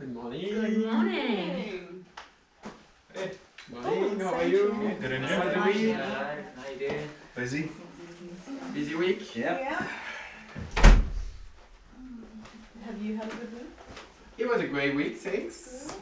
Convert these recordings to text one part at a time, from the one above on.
Good morning. Good morning. Hey, morning. How are you? Good and How you? are the week? How you doing? Busy? Busy week? Yeah. Have you had a good week? It was a great week, thanks.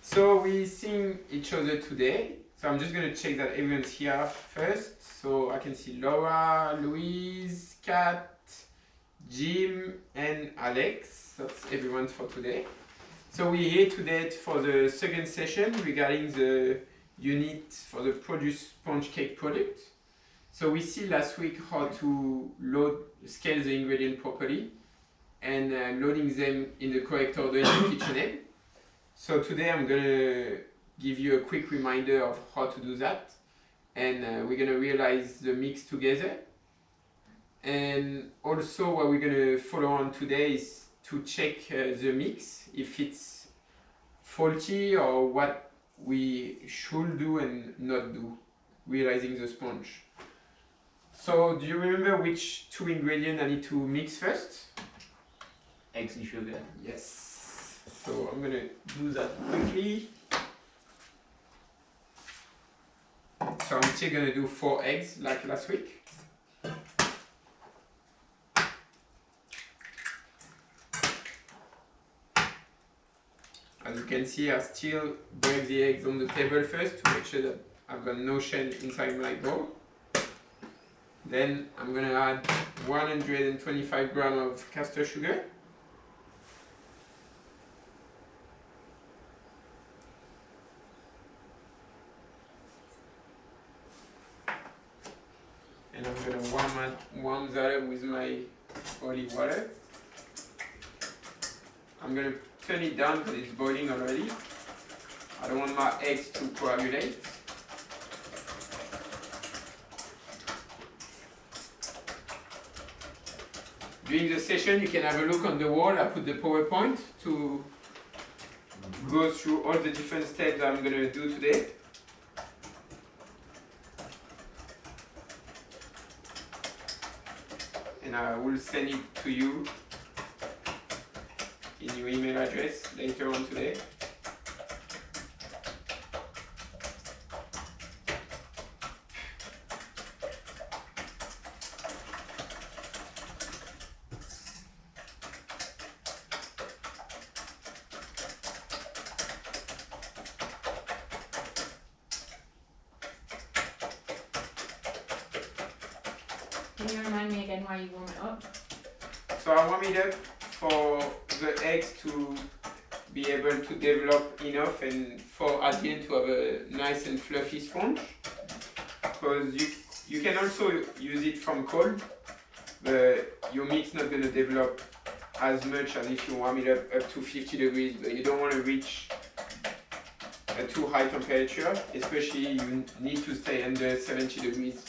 So we seen each other today. So I'm just gonna check that everyone's here first. So I can see Laura, Louise, Kat, Jim, and Alex. That's everyone for today. So we're here today for the second session regarding the unit for the produce sponge cake product. So we see last week how to scale the ingredient properly and loading them in the correct order in the KitchenAid. So today I'm gonna give you a quick reminder of how to do that, and we're gonna realize the mix together. And also what we're gonna follow on today is to check the mix, if it's faulty or what we should do and not do, realizing the sponge. So do you remember which two ingredients I need to mix first? Eggs and sugar. Yes. So I'm gonna do that quickly. So I'm still gonna do 4 eggs like last week. As you can see, I still break the eggs on the table first to make sure that I've got no shell inside my bowl. Then I'm gonna add 125 grams of caster sugar. And I'm gonna warm that up with my olive water. I'm gonna turn it down because it's boiling already. I don't want my eggs to coagulate. During the session, you can have a look on the wall. I put the PowerPoint to go through all the different steps that I'm going to do today. And I will send it to you in your email address later on today. Can you remind me again why you warm it up? So I warm it up for the eggs to be able to develop enough and for at the end to have a nice and fluffy sponge. Because you can also use it from cold, but your meat's not going to develop as much as if you warm it up to 50 degrees, but you don't want to reach a too high temperature, especially you need to stay under 70 degrees,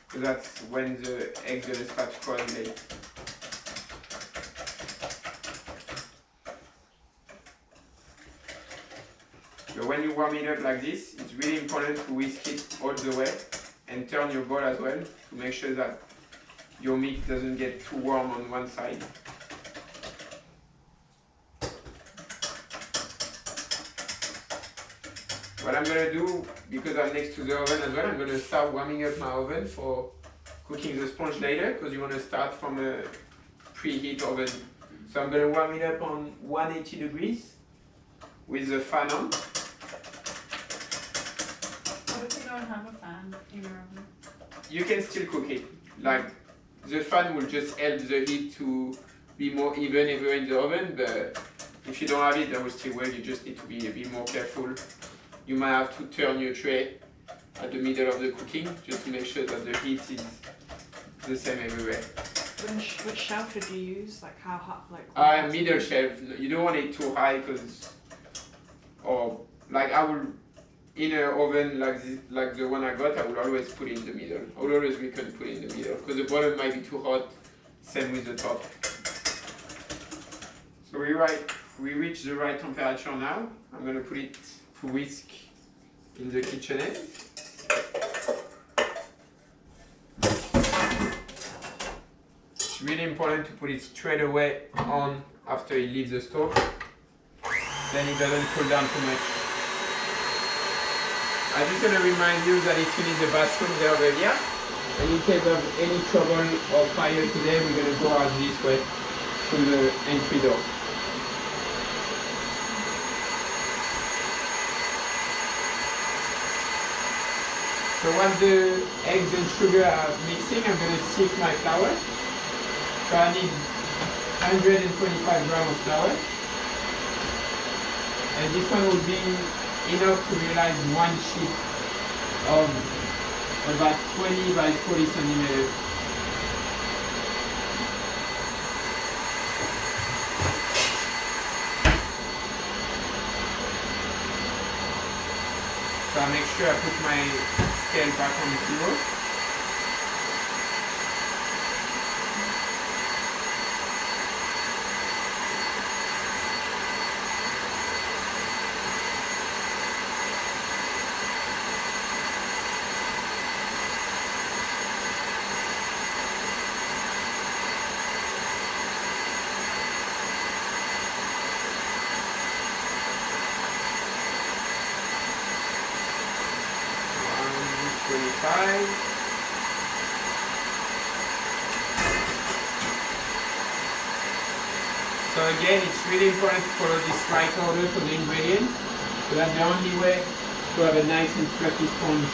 because that's when the egg's going to start to coagulate. But when you warm it up like this, it's really important to whisk it all the way and turn your bowl as well to make sure that your meat doesn't get too warm on one side. What I'm going to do, because I'm next to the oven as well, I'm going to start warming up my oven for cooking the sponge later, because you want to start from a preheat oven. So I'm going to warm it up on 180 degrees with the fan on. What if you don't have a fan in your oven? You can still cook it. Like, the fan will just help the heat to be more even everywhere in the oven, but if you don't have it, that will still work. You just need to be a bit more careful. You might have to turn your tray at the middle of the cooking just to make sure that the heat is the same everywhere. Which shelf should you use? Like how hot? Like middle shelf. You don't want it too high because, or like I will, in an oven like this, like the one I got, I will always put it in the middle. I will always recommend put it in the middle because the bottom might be too hot. Same with the top. So we reach the right temperature now. I'm gonna put it to whisk in the KitchenAid. It's really important to put it straight away on after it leaves the stove. then it doesn't cool down too much. I'm just going to remind you that if you need the bathroom, they're over here. And in case of any trouble or fire today, we're going to go out this way through the entry door. So once the eggs and sugar are mixing, I'm going to sieve my flour. So I need 125 grams of flour. And this one will be enough to realize one sheet of about 20 by 40 centimeters. So I make sure I put my scale back on the keyboard. So again, it's really important to follow this right order for the ingredients, so that's the only way to have a nice and fluffy sponge.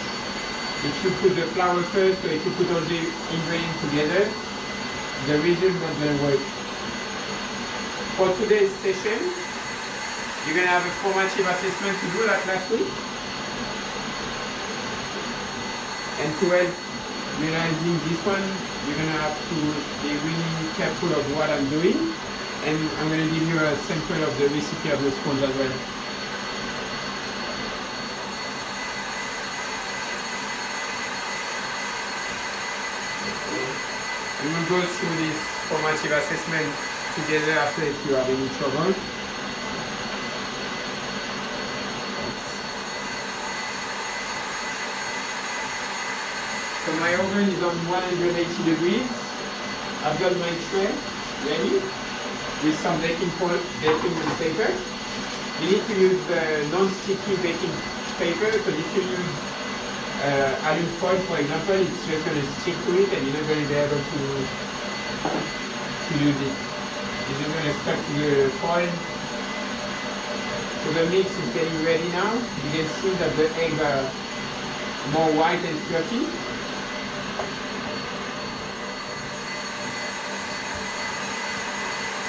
If you put the flour first, or if you put all the ingredients together, the result not going to work. For today's session, you're going to have a formative assessment to do like last week. And to help realizing this one, you're going to have to be really careful of what I'm doing. And I'm going to give you a sample of the recipe of the sponge as well. And we'll go through this formative assessment together after if you have any trouble. So my oven is on 180 degrees. I've got my tray ready with some baking paper. You need to use non-sticky baking paper, because if you use aluminum foil, for example, it's just going to stick to it and you're not going to be able to use it. It's just going to stick to the foil. So the mix is getting ready now. You can see that the eggs are more white and fluffy.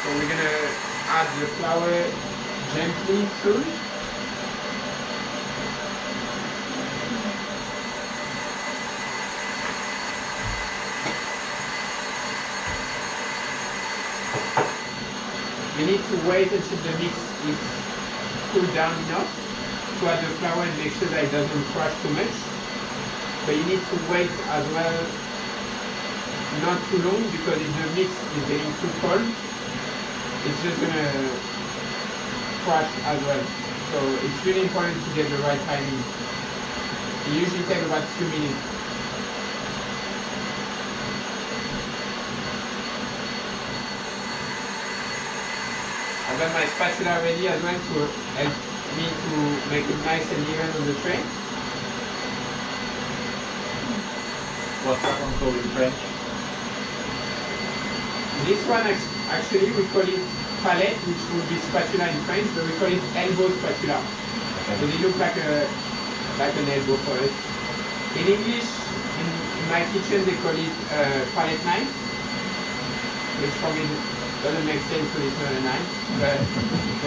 So we're going to add the flour gently soon. You need to wait until the mix is cooled down enough to add the flour and make sure that it doesn't crush too much. But you need to wait as well, not too long, because if the mix is getting too cold, it's just going to crush as well. So it's really important to get the right timing. It usually takes about 2 minutes. I've got my spatula ready as well to help me to make it nice and even on the tray. What's that one called in French? This one actually we call it palette, which would be spatula in French, but we call it elbow spatula. Okay. So they look like an elbow for us. In English, in my kitchen, they call it palette knife, which for me doesn't make sense because it's not a knife, but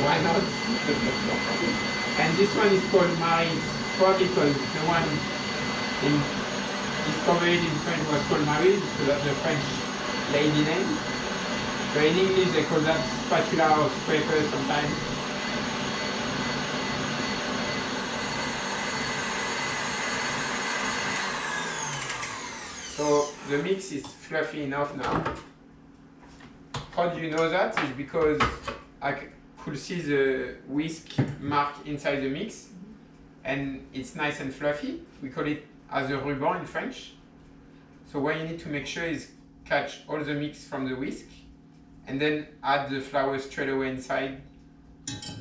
why not? And this one is called Marie, probably because the one discovered in French was called Marie, because of the French lady name. But in English they call that spatula or scraper sometimes. So the mix is fluffy enough now. How do you know that? Is because I could see the whisk mark inside the mix, and it's nice and fluffy. We call it as a ruban in French. So what you need to make sure is catch all the mix from the whisk, and then add the flour straight away inside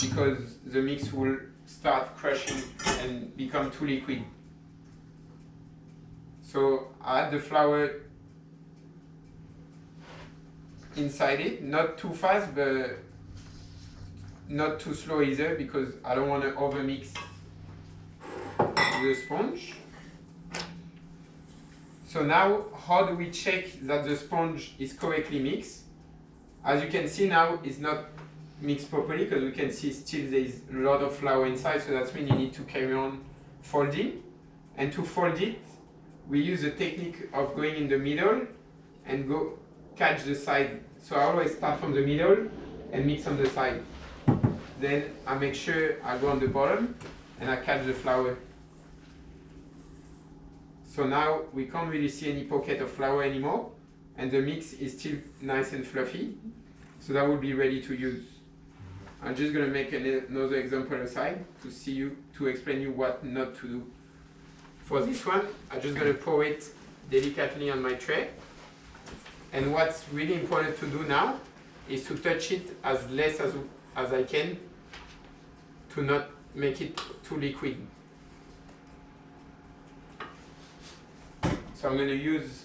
because the mix will start crushing and become too liquid. So I add the flour inside it, not too fast but not too slow either, because I don't want to overmix the sponge. So now, how do we check that the sponge is correctly mixed? As you can see now, it's not mixed properly because we can see still there is a lot of flour inside, so that means you need to carry on folding. And to fold it, we use the technique of going in the middle and go catch the side. So I always start from the middle and mix on the side. Then I make sure I go on the bottom and I catch the flour. So now we can't really see any pocket of flour anymore, and the mix is still nice and fluffy. So that will be ready to use. I'm just going to make another example aside to explain you what not to do. For this one, I'm just going to pour it delicately on my tray. And what's really important to do now is to touch it as less as I can to not make it too liquid. So I'm going to use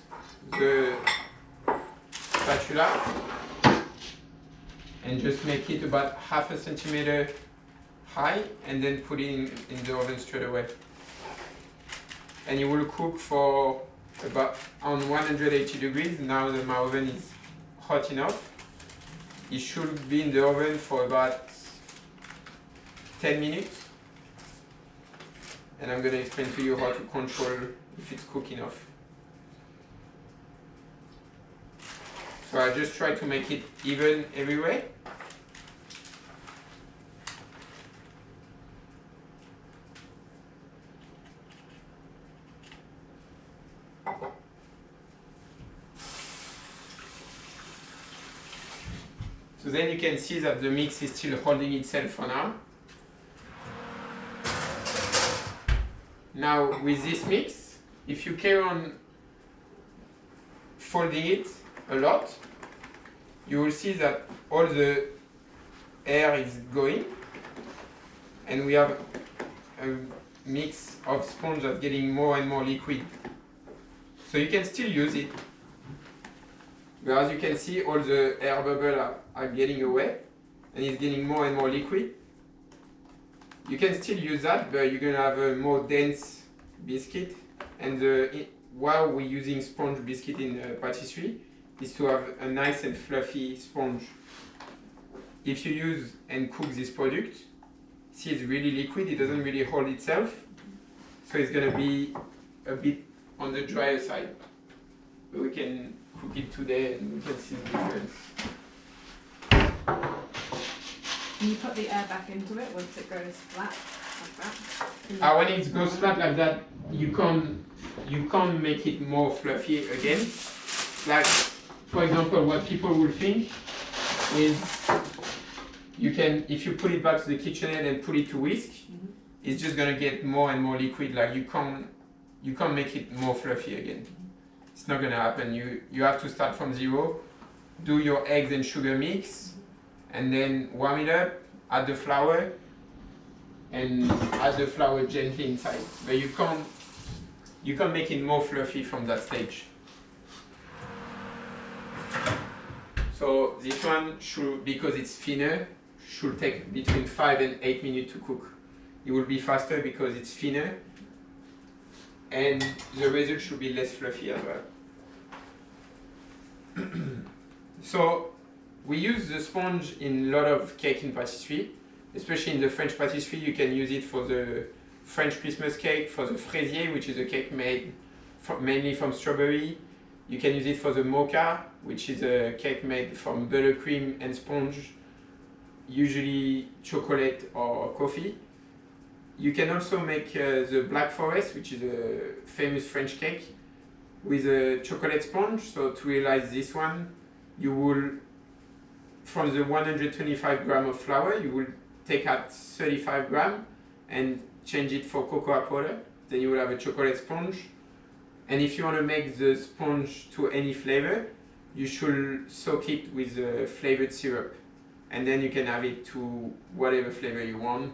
the spatula and just make it about 1/2 centimeter high and then put it in the oven straight away. And it will cook for about on 180 degrees. Now that my oven is hot enough, it should be in the oven for about 10 minutes. And I'm going to explain to you how to control if it's cooked enough. So I just try to make it even everywhere. So then you can see that the mix is still holding itself for now. Now with this mix, if you carry on folding it a lot, you will see that all the air is going and we have a mix of sponge that's getting more and more liquid. So you can still use it, but as you can see, all the air bubbles are getting away and it's getting more and more liquid. You can still use that, but you're going to have a more dense biscuit. And while we're using sponge biscuit in patisserie, is to have a nice and fluffy sponge. If you use and cook this product, see it's really liquid, it doesn't really hold itself, so it's going to be a bit on the drier side. But we can cook it today and we can see the difference. Can you put the air back into it once it goes flat like that? When it goes flat like that, you can't make it more fluffy again. Like, for example, what people will think is you can, if you put it back to the KitchenAid and put it to whisk, it's just gonna get more and more liquid. Like you can't make it more fluffy again. It's not gonna happen. You have to start from zero, do your eggs and sugar mix, and then warm it up, add the flour, and add the flour gently inside. But you can't make it more fluffy from that stage. So this one should, because it's thinner, should take between 5 and 8 minutes to cook. It will be faster because it's thinner, and the result should be less fluffy as well. So we use the sponge in a lot of cake in patisserie, especially in the French patisserie. You can use it for the French Christmas cake, for the fraisier, which is a cake made mainly from strawberry. You can use it for the mocha, which is a cake made from buttercream and sponge, usually chocolate or coffee. You can also make the Black Forest, which is a famous French cake, with a chocolate sponge. So to realize this one, you will, from the 125 grams of flour, you will take out 35 grams and change it for cocoa powder. Then you will have a chocolate sponge. And if you want to make the sponge to any flavor, you should soak it with flavored syrup. and then you can have it to whatever flavor you want.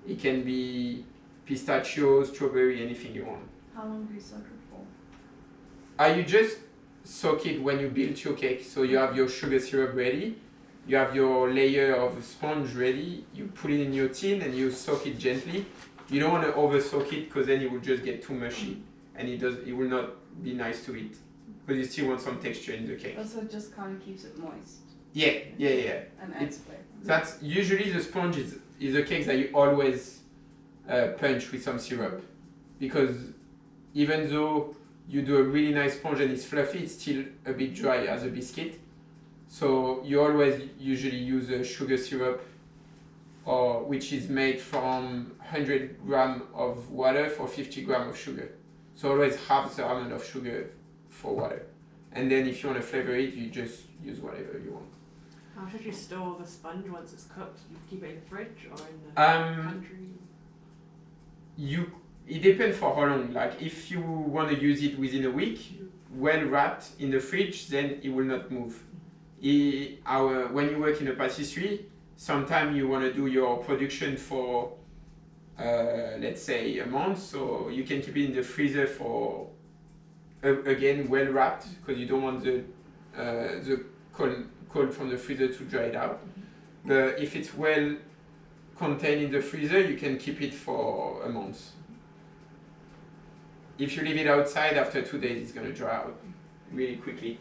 It can be pistachio, strawberry, anything you want. How long do you soak it for? You just soak it when you build your cake. So you have your sugar syrup ready, you have your layer of sponge ready, you put it in your tin and you soak it gently. You don't want to over soak it because then it will just get too mushy and it will not be nice to eat because you still want some texture in the cake. Also, it just kind of keeps it moist. Yeah. And adds flavor. That's usually the sponge is a cake that you always punch with some syrup, because even though you do a really nice sponge and it's fluffy, it's still a bit dry as a biscuit. So you always usually use a sugar syrup, which is made from 100 grams of water for 50 grams of sugar. So always half the amount of sugar for water. And then if you want to flavor it, you just use whatever you want. How should you store the sponge once it's cooked? You keep it in the fridge or in the pantry? It depends for how long. Like if you want to use it within a week, well wrapped in the fridge, then it will not move. When you work in a patisserie, sometimes you want to do your production for let's say a month, so you can keep it in the freezer for again well wrapped, because you don't want the cold from the freezer to dry it out. But if it's well contained in the freezer, you can keep it for a month. If you leave it outside, after 2 days it's going to dry out really quickly.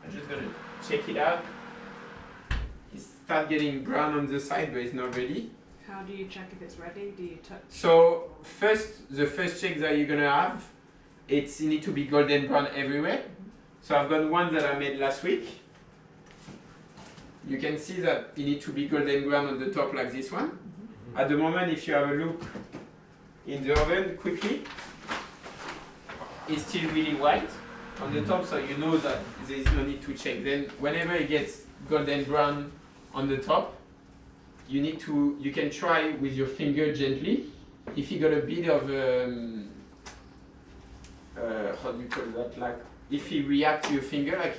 I'm just going to check it out. It starts getting brown on the side, but it's not ready. How do you check if it's ready? Do you touch? So the first check that you're going to have, you need to be golden brown everywhere. So I've got one that I made last week. You can see that it needs to be golden brown on the top like this one. At the moment, if you have a look in the oven quickly, it's still really white on the top, so you know that there is no need to check. Then whenever it gets golden brown on the top, you can try with your finger gently. If you got a bit of how do you call that, like if you react to your finger, like